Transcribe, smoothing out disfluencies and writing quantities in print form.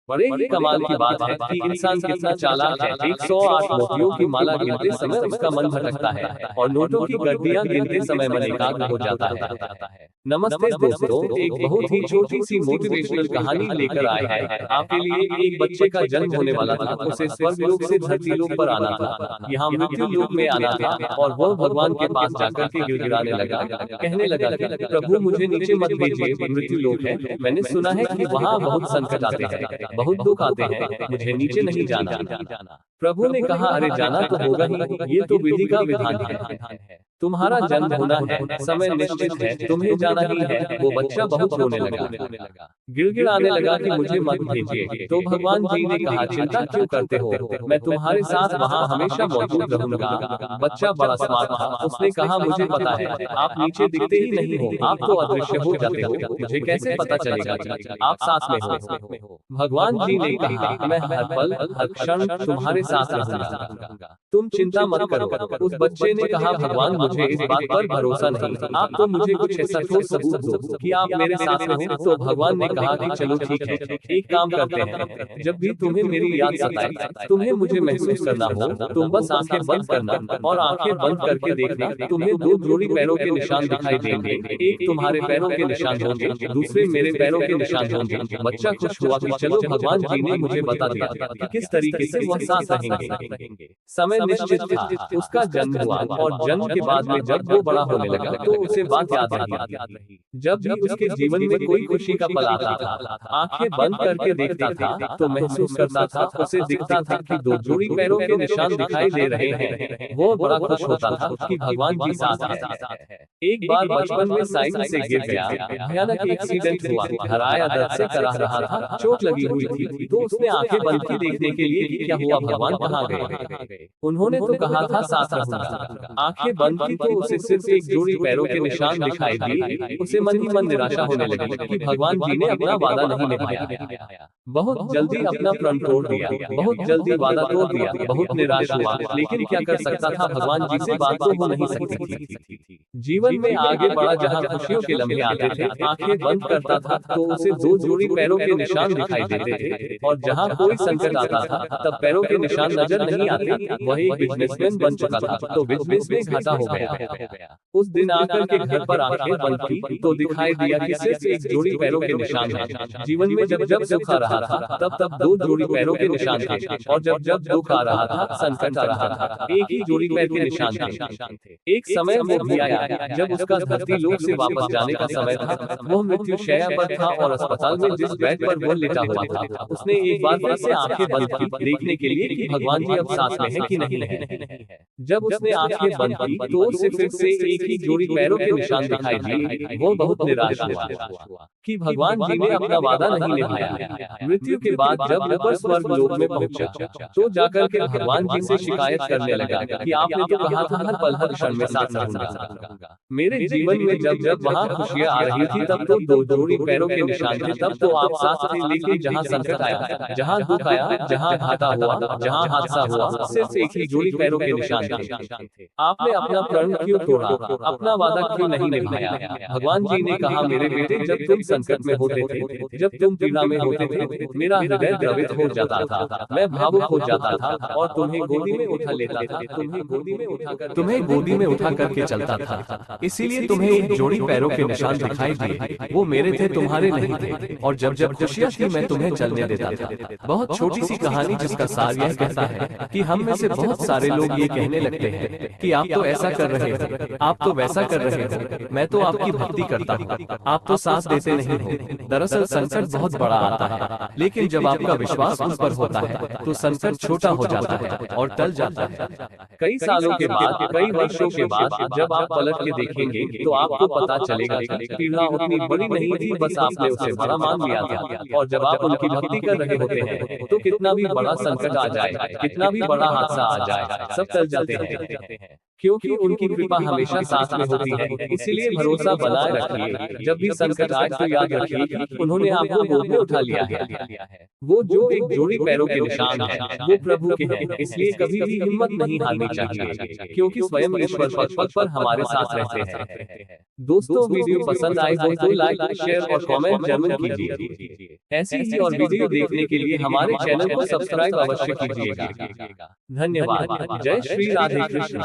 बड़े ही कमाल की बात है कि इंसान कितना चालाक है। 108 मोतियों की माला गिनते समय उसका मन भटकता है और नोटों की गड्डियां गिनते समय मन एकाग्र हो जाता है। नमस्ते दोस्तों, एक बहुत ही छोटी सी मोटिवेशनल कहानी लेकर आए हैं आपके लिए। एक बच्चे का जन्म होने वाला था, उसे स्वर्गलोक से धरती लोक पर आना था, यहाँ मृत्यु लोक में आना था। और वह भगवान के पास जाकर के गिड़गिड़ाने लगा, कहने लगा कि प्रभु मुझे नीचे मत भेजिए, मृत्यु लोक है, मैंने सुना है कि वहाँ बहुत संकट आते हैं, बहुत दुख आते हैं, मुझे नीचे नहीं जाना। प्रभु ने कहा, अरे जाना तो होगा ही, ये तो विधि का विधान है, तुम्हारा जन्म होना है, समय निश्चित है, तुम्हें जाना ही है। वो बच्चा बहुत रोने लगा, गिड़गिड़ाने लगा कि मुझे मत भेजिए। तो भगवान जी ने कहा, चिंता क्यों करते हो, मैं तुम्हारे साथ वहाँ हमेशा मौजूद रहूंगा। बच्चा बड़ा स्मार्ट था, उसने कहा, मुझे पता है, आप नीचे दिखते ही नहीं हो, आप तो अदृश्य हो जाते हो, मुझे कैसे पता चलेगा आप साथ में हो। भगवान जी ने कहा, मैं हर पल हर क्षण तुम्हारे साथ रहूंगा, तुम चिंता मत करो। उस बच्चे ने कहा, भगवान मुझे इस बात पर भरोसा नहीं, आप तो मुझे कुछ ऐसा ठोस सबूत दो कि आप मेरे साथ में हो। तो भगवान ने कहा कि चलो ठीक है, एक काम करते हैं, जब भी तुम्हें मेरी याद सताए, तुम्हें मुझे महसूस करना हो, तुम बस आंखें बंद करना और आंखें बंद करके देखना, तुम्हें दो जोड़ी पैरों के निशान दिखाई देंगे, एक तुम्हारे पैरों के निशान होंगे, दूसरे मेरे पैरों के निशान होंगे। बच्चा खुश हुआ कि चलो भगवान जी ने मुझे बता दिया कि किस तरीके से वह साथ रहेंगे। समय निश्चित था, उसका जन्म हुआ और जन्म के बाद में जब वो बड़ा होने लगा तो उसे बात याद रही। जब भी उसके जीवन में कोई खुशी का पल आता था, आंखें बंद करके देखता था तो महसूस करता था, उसे दिखता था कि दो जोड़ी पैरों के निशान दिखाई दे रहे हैं। वो बड़ा खुश होता था कि भगवान जी साथ है। एक बार बचपन में साइकिल से गिर गया, भयानक एक्सीडेंट हुआ, घर आया दर्द से कराह रहा था, चोट लगी हुई थी। तो उसने आंखें बंद की देखने के लिए कि क्या हुआ, भगवान कहाँ गए। उन्होंने तो कहा था साथ रहूंगा। आंखें बंद की तो उसे सिर्फ एक जोड़ी पैरों के निशान दिखाई दिए। उसे मन ही मन निराशा होने लगी कि भगवान जी ने अपना वादा नहीं निभाया। बहुत जल्दी अपना प्रण तोड़ दिया, बहुत जल्दी वादा तोड़ दिया, बहुत निराश हुआ। लेकिन क्या कर सकता था, भगवान जी से बात तो हो नहीं सकती थी। जीवन में आगे बढ़ा, जहाँ खुशियों के लम्हे आते थे, आंखें बंद करता था तो उसे दो जोड़ी पैरों के निशान दिखाई देते थे। और जहाँ कोई संकट आता था तब पैरों के निशान नजर नहीं आते। वह एक बिजनेसमैन बन चुका था तो बिजनेस में घाटा हो गया। उस दिन आकर के घर पर आंखें बंद की तो दिखाई दिया कि सिर्फ एक जोड़ी पैरों के निशान है। जीवन में जब जब सुख आ रहा था तब तब दो जोड़ी पैरों के निशान थे, और जब जब दुख आ रहा था, संकट आ रहा था, एक ही जोड़ी पैर के निशान थे। एक समय वो भी आया जब उसका धरती लोक से वापस जाने का समय था। वो मृत्यु शैया पर था और अस्पताल में जिस बेड पर वो लेटा हुआ था, उसने एक बार फिर से आंखें बंद की देखने के लिए कि भगवान जी अब साथ में है कि नहीं है। जब उसने आंखें बंद की तो उसे फिर से एक ही जोड़ी पैरों के निशान दिखाई दिए। वो बहुत निराश हुआ कि भगवान जी ने अपना वादा नहीं निभाया। मृत्यु के बाद जब ऊपर स्वर्ग लोक में पहुंचा तो जाकर के भगवान जी से शिकायत करने लगा कि आपने तो कहा था हर पल हर क्षण में साथ रहूंगा। मेरे जीवन में जब जब वहाँ खुशियाँ आ रही थी तब तो दो जोड़ी पैरों के निशान थे, तब तो आप साथ थे। लेकिन जहाँ संकट आया, जहाँ दुख आया, जहाँ घाटा हुआ, जहाँ हादसा हुआ, सिर्फ एक ही जोड़ी पैरों के निशान थे। आपने अपना प्रण क्यों तोड़ा, अपना वादा क्यों नहीं निभाया। भगवान जी ने कहा, मेरे बेटे, जब तुम संकट में होते थे, जब तुम पीड़ा में होते थे, मेरा हृदय द्रवित हो जाता था, मैं भावुक हो जाता था और तुम्हें गोदी में उठा लेता था, तुम्हें गोदी में उठा करके चलता था। इसीलिए तुम्हें एक जोड़ी पैरों के निशान दिखाई दिए, वो मेरे थे, तुम्हारे नहीं थे। और जब जब खुशियाँ थी मैं तुम्हें चलने देता था। बहुत छोटी सी कहानी जिसका सार यह कहता है कि हम में से बहुत सारे लोग ये कहने लगते हैं कि आप तो ऐसा कर रहे हो, आप तो वैसा कर रहे हो, मैं तो आपकी भक्ति करता हूँ, आप तो साथ देते नहीं हो। दरअसल संकट बहुत बड़ा आता है, लेकिन जब आपका विश्वास उस पर होता है तो संकट छोटा हो जाता है और टल जाता है। कई सालों के बाद, कई वर्षों के बाद जब आप पलट के देखेंगे तो आपको पता चलेगा कि पीड़ा उतनी बड़ी नहीं थी, बस आपने उसे बड़ा मान लिया था। और जब आप उनकी भक्ति कर रहे होते हैं तो कितना भी बड़ा संकट आ जाए, कितना भी बड़ा हादसा आ जाए, सब टल जाते हैं, क्योंकि उनकी कृपा हमेशा साथ में होती है, इसीलिए भरोसा बनाए रखिए। जब भी संकट आए तो याद रखिए कि उन्होंने आपको गोद में उठा लिया है। वो जो एक जोड़ी पैरों के निशान है, वो प्रभु के हैं, इसलिए कभी भी हिम्मत नहीं हारनी चाहिए, क्योंकि स्वयं ईश्वर पल पर हमारे साथ रहते हैं। दोस्तों, वीडियो पसंद आए तो लाइक, शेयर और कमेंट जरूर कीजिए। ऐसी ही और वीडियो देखने के लिए हमारे चैनल को सब्सक्राइब अवश्य कीजिएगा। धन्यवाद। जय श्री राधे कृष्ण।